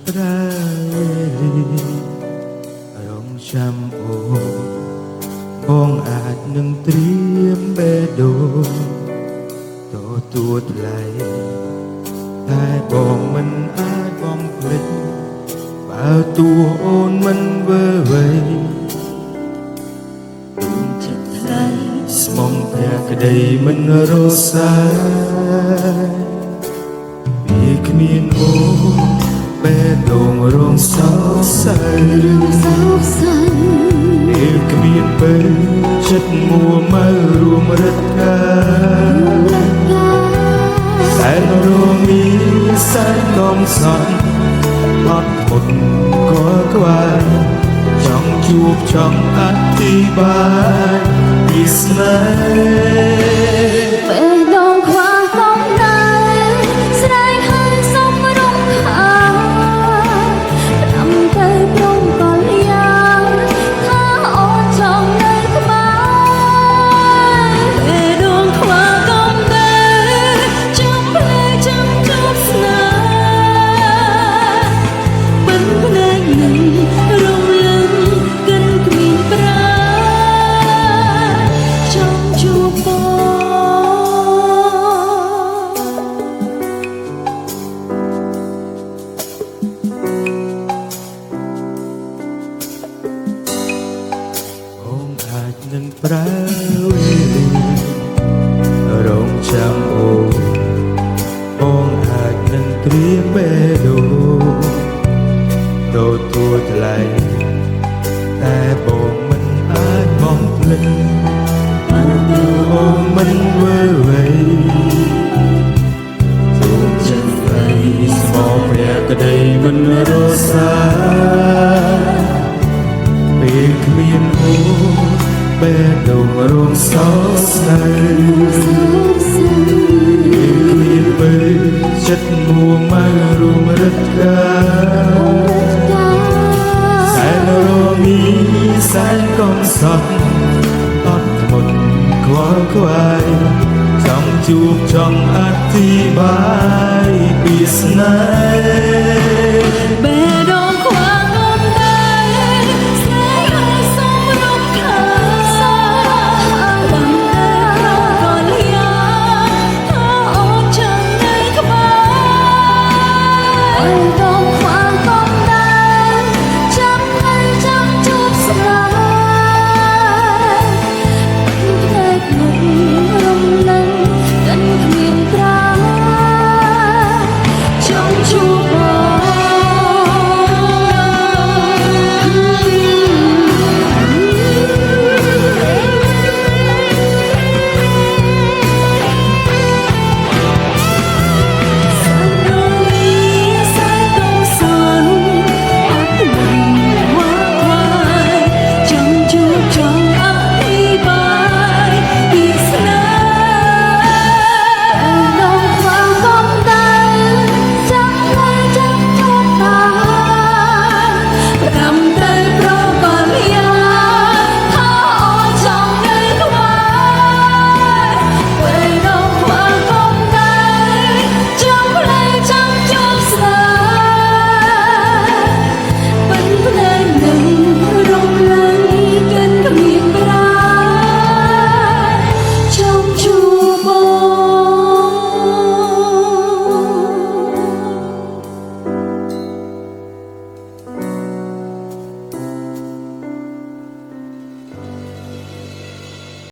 ប្រាលីរងចាំអូបងអាចនឹងត្រៀមបេះដូងទទួលថ្លៃតែបងមិនអាចបំភ្លេចបើតួអូនមិនវើវៃចិត្តថ្លៃស្មងភក្តីមិនរសាយពីគ្មានអូនបេះដូងរងសោកសៅពេលគ្មានពេលចិត្តមួម៉ៅរួមរត់ការតែរមីសែនកំសត់អត់ធន់ក៏ក្បែរចង់ជួបចង់អធិប្បាយពីស្នេហ៍បេះដូងខ្វះកំណើស្រែកហើយសុំរំខានផ្ដាំទៅព្រមក៏យ៉ាងថាអូនចង់នៅក្បែរបេះដូងខ្វះកំណើចាំភ្លេចចាំជួបស្នេហ៍មិនភ្នែកនឹងរំលឹងកិនគ្មានប្រាចង់ជួបបងបងអាចនឹងប្រើវេលារងចាំអូបងអាចនឹងត្រៀមបេះដូងទទួលថ្លៃតែបងមិនអាចបំភ្លេចបើតួអូនមិនវើវៃសូមចិត្តថ្លៃស្មោះព្រះក្តីមិនរសាពេលគ្មានអូនបេះដូងរងសោកស្ដាយពេលគ្មានពេលចិត្តមួម៉ៅរួមរត់ការសែនរមីសែនកំសត់